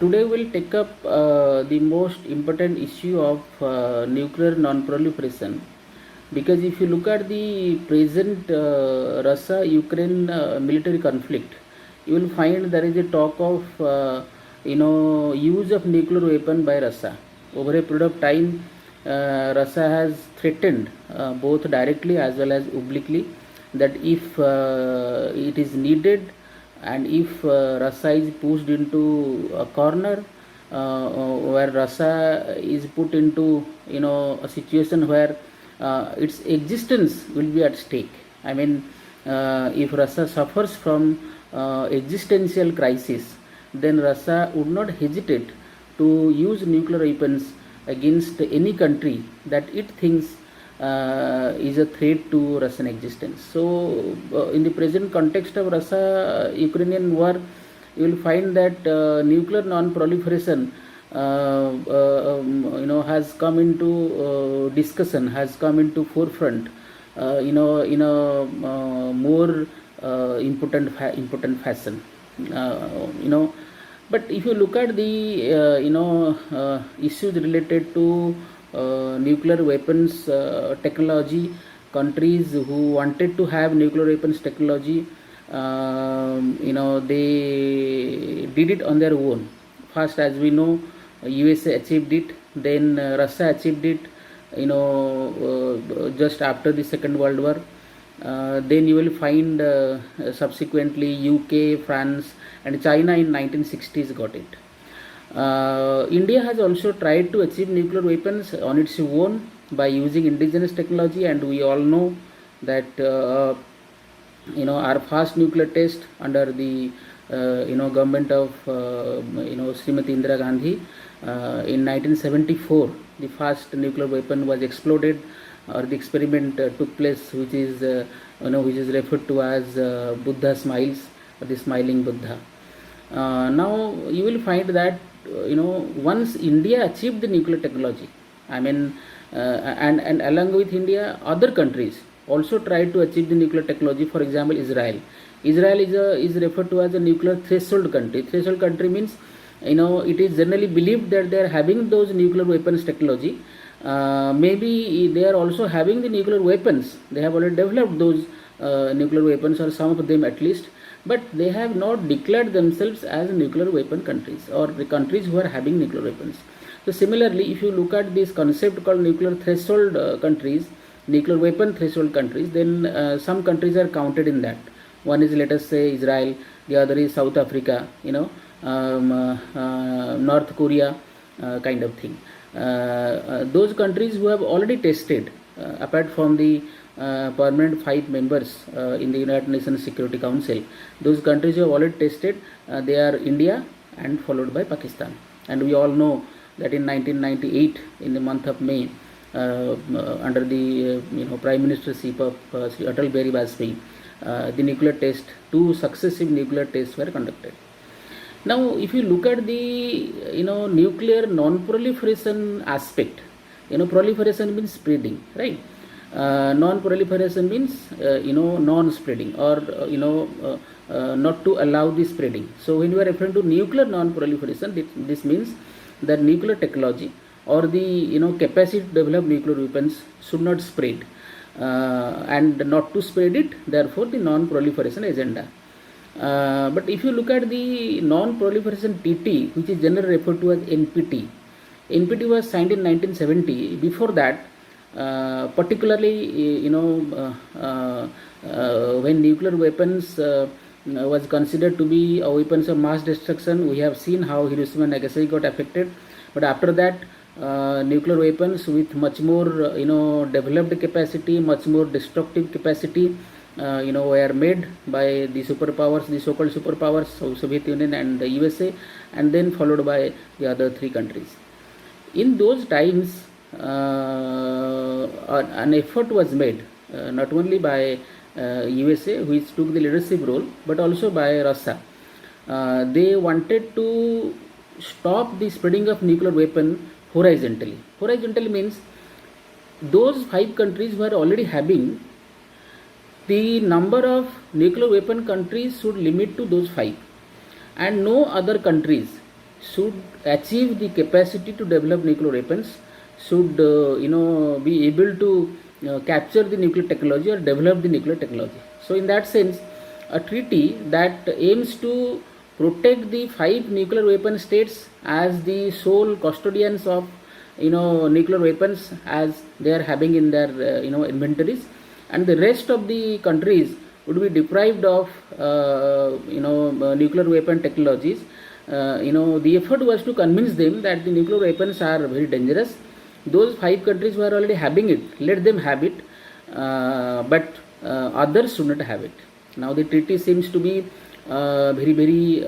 Today we'll take up the most important issue of nuclear non-proliferation, because if you look at the present Russia-Ukraine military conflict, you will find there is a talk of use of nuclear weapon by Russia. Over a period of time, Russia has threatened both directly as well as obliquely that if it is needed and if Russia is pushed into a corner where Russia is put into a situation where its existence will be at stake. I mean, if Russia suffers from existential crisis, then Russia would not hesitate to use nuclear weapons against any country that it thinks is a threat to Russian existence. So, in the present context of Russia-Ukrainian war, you will find that nuclear non-proliferation, has come into discussion, has come into forefront, in a more important fashion. But if you look at the issues related to nuclear weapons technology, countries who wanted to have nuclear weapons technology, they did it on their own. First, as we know, USA achieved it, then Russia achieved it, just after the Second World War. Then you will find subsequently UK, France, and China in 1960s got it. India has also tried to achieve nuclear weapons on its own by using indigenous technology, and we all know that our first nuclear test under the government of Srimati Indira Gandhi in 1974, the first nuclear weapon was exploded, or the experiment took place, which is referred to as Buddha smiles, or the smiling Buddha. Now you will find that once India achieved the nuclear technology, I mean, and along with India, other countries also tried to achieve the nuclear technology. For example, Israel. Israel is referred to as a nuclear threshold country. Threshold country means it is generally believed that they are having those nuclear weapons technology. Maybe they are also having the nuclear weapons. They have already developed those nuclear weapons, or some of them at least, but they have not declared themselves as nuclear weapon countries, or the countries who are having nuclear weapons. So similarly, if you look at this concept called nuclear threshold countries, nuclear weapon threshold countries, then some countries are counted in that. One is, let us say, Israel, the other is South Africa, North Korea, kind of thing. Those countries who have already tested, apart from the permanent 5 members in the United Nations Security Council, those countries who have already tested, they are India and followed by Pakistan. And we all know that in 1998, in the month of May, under the Prime Ministership of Sri Atal Bihari Vajpayee, the nuclear test, 2 successive nuclear tests were conducted. Now, if you look at the nuclear non-proliferation aspect, proliferation means spreading, right? Non-proliferation means non-spreading, or not to allow the spreading. So when you are referring to nuclear non-proliferation, this means that nuclear technology or the capacity to develop nuclear weapons should not spread, and not to spread it, therefore the non-proliferation agenda. But if you look at the non-proliferation treaty, which is generally referred to as NPT, NPT was signed in 1970. Before that, particularly when nuclear weapons was considered to be weapons of mass destruction, we have seen how Hiroshima and Nagasaki got affected. But after that, nuclear weapons with much more developed capacity, much more destructive capacity, were made by the superpowers, the so-called superpowers, Soviet Union and the USA, and then followed by the other 3 countries. In those times, an effort was made, not only by USA, which took the leadership role, but also by Russia. They wanted to stop the spreading of nuclear weapon horizontally. Horizontally means those 5 countries who are already having, the number of nuclear weapon countries should limit to those 5, and no other countries should achieve the capacity to develop nuclear weapons, should be able to capture the nuclear technology or develop the nuclear technology. So in that sense, a treaty that aims to protect the 5 nuclear weapon states as the sole custodians of nuclear weapons as they are having in their inventories, and the rest of the countries would be deprived of nuclear weapon technologies. The effort was to convince them that the nuclear weapons are very dangerous. Those 5 countries who are already having it, let them have it, but others should not have it. Now the treaty seems to be very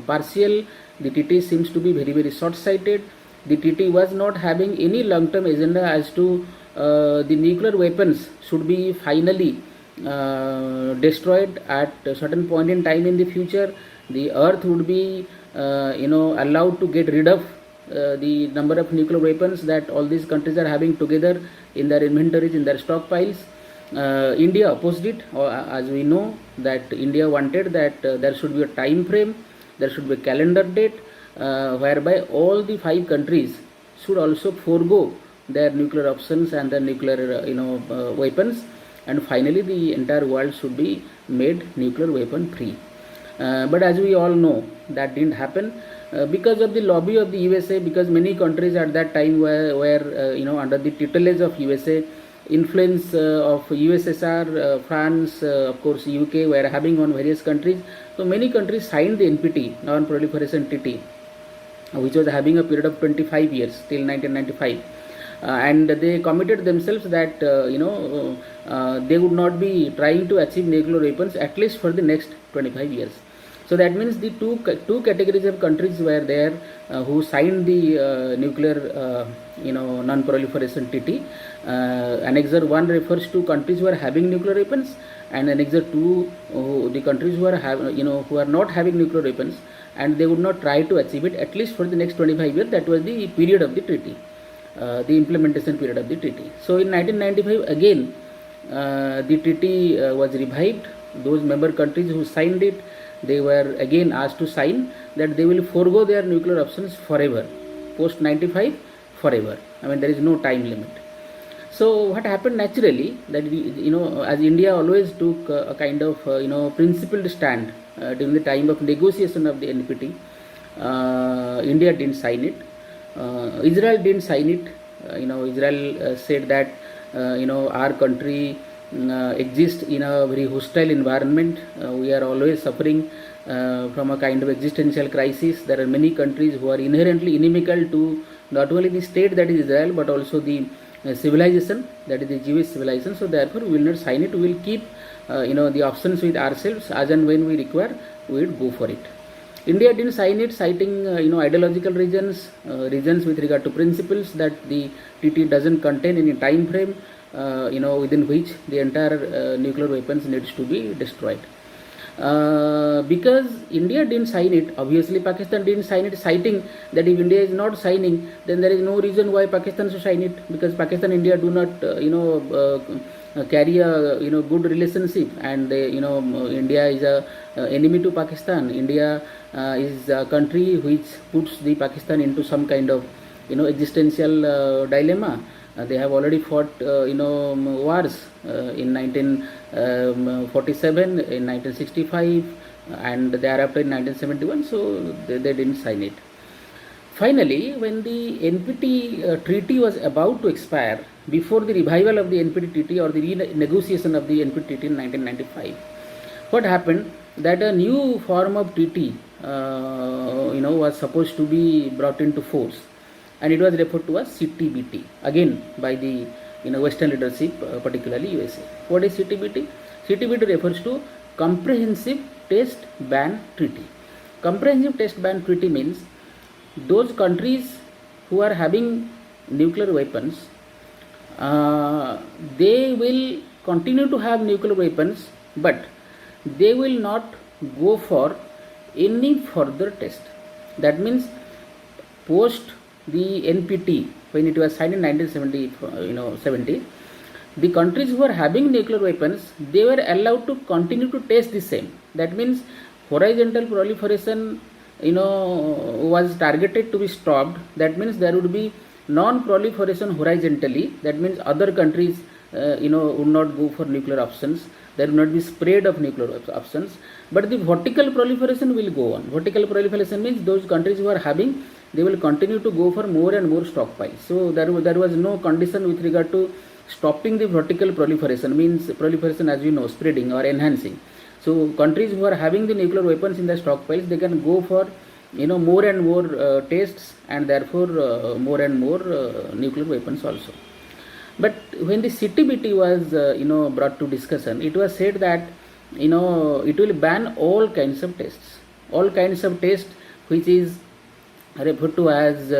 partial. The treaty seems to be very short-sighted. The treaty was not having any long-term agenda as to the nuclear weapons should be finally destroyed at a certain point in time in the future. The earth would be allowed to get rid of the number of nuclear weapons that all these countries are having together in their inventories, in their stockpiles. India opposed it, as we know that India wanted that there should be a time frame, there should be a calendar date whereby all the 5 countries should also forego their nuclear options and their nuclear weapons, and finally the entire world should be made nuclear weapon free. But as we all know, that didn't happen because of the lobby of the USA, because many countries at that time were under the tutelage of USA, influence of USSR, France, of course UK were having on various countries. So many countries signed the NPT, Non-Proliferation Treaty, which was having a period of 25 years till 1995. And they committed themselves that they would not be trying to achieve nuclear weapons at least for the next 25 years. So that means the two categories of countries were there who signed the nuclear non-proliferation treaty. Annexure 1 refers to countries who are having nuclear weapons, and Annexure 2 the countries who are who are not having nuclear weapons, and they would not try to achieve it at least for the next 25 years. That was the period of the treaty, the implementation period of the treaty. So in 1995 again the treaty was revived. Those member countries who signed it, they were again asked to sign that they will forego their nuclear options forever, post 95 forever. I mean, there is no time limit. So what happened naturally, that as India always took a kind of principled stand during the time of negotiation of the NPT, India didn't sign it. Israel didn't sign it. Israel said that our country exists in a very hostile environment. We are always suffering from a kind of existential crisis. There are many countries who are inherently inimical to not only the state, that is Israel, but also the civilization, that is the Jewish civilization. So therefore we will not sign it. We will keep the options with ourselves. As and when we require, we will go for it. India didn't sign it, citing ideological reasons with regard to principles, that the treaty doesn't contain any time frame within which the entire nuclear weapons needs to be destroyed. Because India didn't sign it, obviously Pakistan didn't sign it, citing that if India is not signing, then there is no reason why Pakistan should sign it, because Pakistan and India do not carry a good relationship, and India is a enemy to Pakistan. India is a country which puts the Pakistan into some kind of existential dilemma. They have already fought wars in 1947, in 1965, and thereafter in 1971. So they didn't sign it. Finally, when the NPT treaty was about to expire, before the revival of the NPT treaty or the renegotiation of the NPT treaty in 1995, what happened, that a new form of treaty was supposed to be brought into force, and it was referred to as CTBT, again by the Western leadership, particularly USA. What is CTBT? CTBT refers to Comprehensive Test Ban Treaty. Comprehensive Test Ban Treaty means those countries who are having nuclear weapons, they will continue to have nuclear weapons, but they will not go for any further test. That means post the NPT, when it was signed in 1970, the countries who are having nuclear weapons, they were allowed to continue to test the same. That means horizontal proliferation was targeted to be stopped. That means there would be non-proliferation horizontally. That means other countries would not go for nuclear options. There will not be spread of nuclear options, but the vertical proliferation will go on. Vertical proliferation means those countries who are having, they will continue to go for more and more stockpiles. So there was no condition with regard to stopping the vertical proliferation. Means proliferation, as we know, spreading or enhancing. So countries who are having the nuclear weapons in the stockpiles, they can go for more and more tests, and therefore more and more nuclear weapons also. But when the CTBT was brought to discussion, it was said that it will ban all kinds of tests, which is referred to as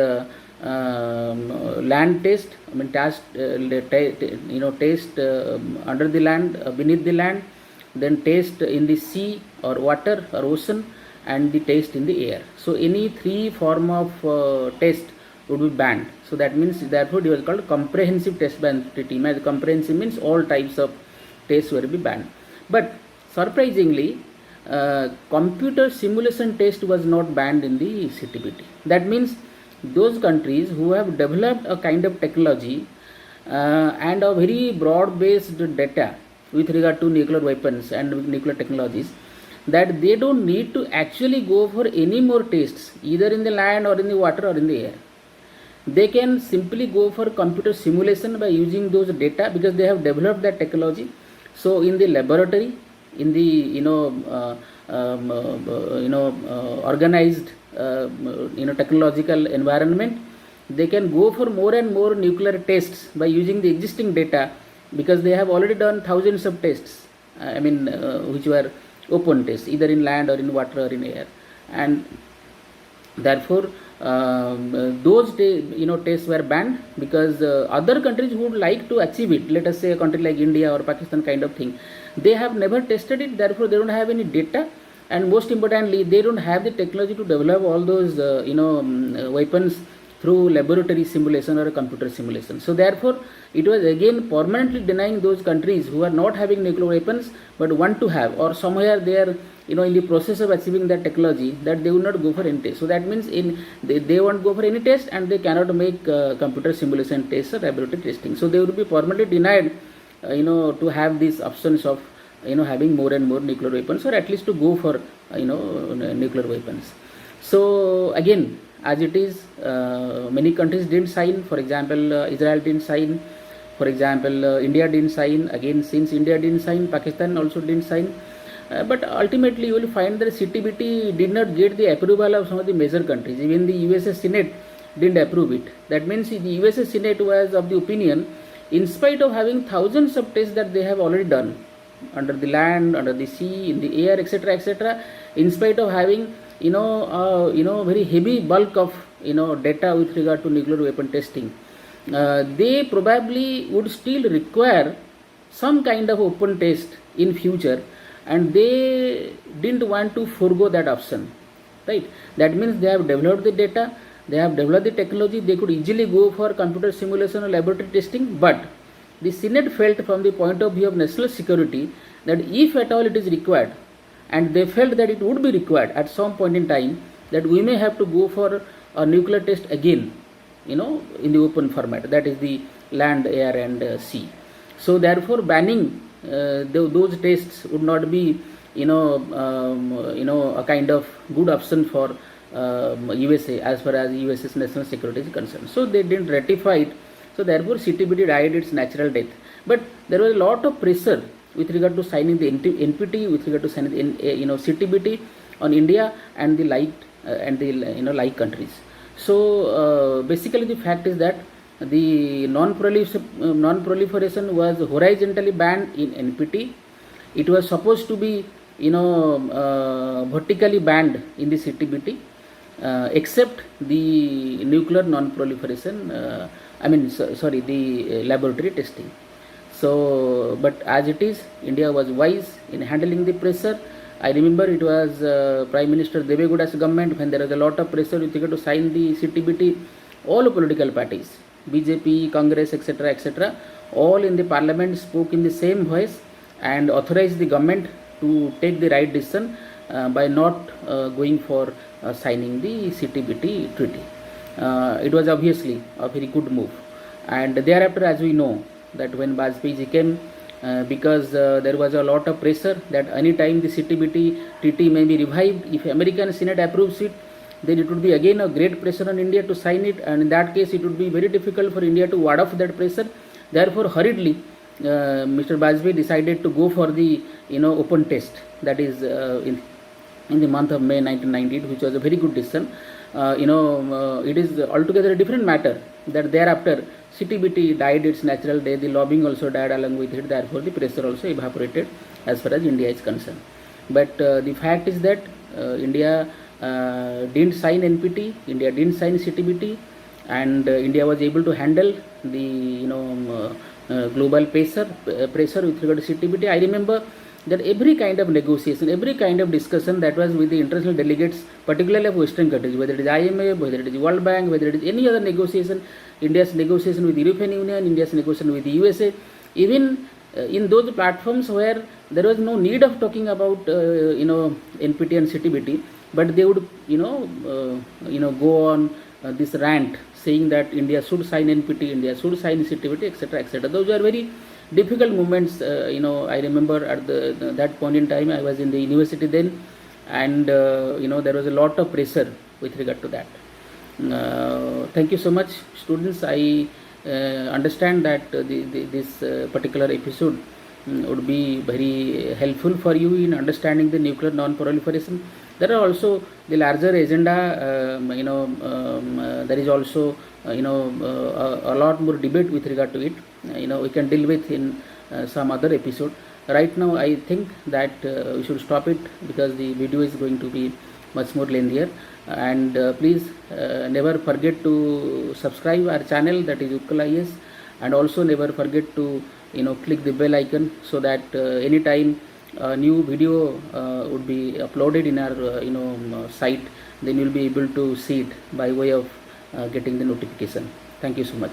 land test. I mean test under the land, beneath the land, then test in the sea or water or ocean, and the test in the air. So any three form of test would be banned. So that means, therefore, it was called comprehensive test ban treaty. Comprehensive means all types of tests will be banned. But surprisingly, computer simulation test was not banned in the CTBT. That means those countries who have developed a kind of technology and a very broad-based data with regard to nuclear weapons and nuclear technologies, that they don't need to actually go for any more tests, either in the land or in the water or in the air. They can simply go for computer simulation by using those data, because they have developed that technology. So in the laboratory, in the organized technological environment, they can go for more and more nuclear tests by using the existing data, because they have already done thousands of tests, which were open tests, either in land or in water or in air. And therefore those tests were banned, because other countries would like to achieve it. Let us say a country like India or Pakistan kind of thing, they have never tested it, therefore they don't have any data, and most importantly, they don't have the technology to develop all those weapons through laboratory simulation or computer simulation. So therefore it was again permanently denying those countries who are not having nuclear weapons but want to have, or somewhere they are in the process of achieving that technology, that they will not go for any test. So that means they won't go for any test, and they cannot make computer simulation tests or laboratory testing. So they will be permanently denied to have these options of having more and more nuclear weapons, or at least to go for nuclear weapons. So again, as it is, many countries didn't sign. For example, Israel didn't sign. For example, India didn't sign. Again, since India didn't sign, Pakistan also didn't sign. But ultimately you will find that CTBT did not get the approval of some of the major countries. Even the USA Senate didn't approve it. That means the USA Senate was of the opinion, in spite of having thousands of tests that they have already done under the land, under the sea, in the air, etc., in spite of having very heavy bulk of data with regard to nuclear weapon testing, they probably would still require some kind of open test in future, and they didn't want to forego that option, right? That means they have developed the data, they have developed the technology, they could easily go for computer simulation or laboratory testing, but the Senate felt, from the point of view of national security, that if at all it is required, and they felt that it would be required at some point in time, that we may have to go for a nuclear test again, in the open format, that is the land, air and sea. So therefore banning those tests would not be a kind of good option for USA as far as US's national security is concerned. So they didn't ratify it. So therefore CTBT died its natural death. But there was a lot of pressure with regard to signing the NPT, with regard to signing the CTBT on India and the like countries. So basically the fact is that the non-proliferation was horizontally banned in NPT. It was supposed to be vertically banned in the CTBT, except the nuclear non-proliferation, the laboratory testing. So, but as it is, India was wise in handling the pressure. I remember it was Prime Minister Devegowda's government, when there was a lot of pressure with regard to sign the CTBT, all political parties, BJP, Congress, etc., all in the parliament spoke in the same voice and authorized the government to take the right decision by not going for signing the CTBT treaty. It was obviously a very good move. And thereafter, as we know, that when Bajpayee came, because there was a lot of pressure that any time the CTBT treaty may be revived, if American Senate approves it, then it would be again a great pressure on India to sign it, and in that case it would be very difficult for India to ward off that pressure. Therefore, hurriedly, Mr. Bajpayee decided to go for the open test, that is in the month of May 1998, which was a very good decision. It is altogether a different matter that thereafter CTBT died its natural death, the lobbying also died along with it, therefore the pressure also evaporated as far as India is concerned. But the fact is that India didn't sign NPT, India didn't sign CTBT, and India was able to handle the global pressure with regard to CTBT. I remember that every kind of negotiation, every kind of discussion that was with the international delegates, particularly of Western countries, whether it is IMF, whether it is World Bank, whether it is any other negotiation, India's negotiation with the European Union, India's negotiation with the USA, even in those platforms where there was no need of talking about NPT and CTBT, but they would go on this rant saying that India should sign NPT, India should sign CTBT, etc., etc. Those were very difficult moments. I remember at that point in time I was in the university then, and there was a lot of pressure with regard to that. Thank you so much, students. I understand that this particular episode would be very helpful for you in understanding the nuclear non-proliferation. There are also the larger agenda. There is also a lot more debate with regard to it. We can deal with in some other episode. Right now, I think that we should stop it because the video is going to be much more lengthier. And please never forget to subscribe our channel, that is Utkal IAS, and also never forget to click the bell icon so that anytime a new video would be uploaded in our site, then you will be able to see it by way of getting the notification. Thank you so much.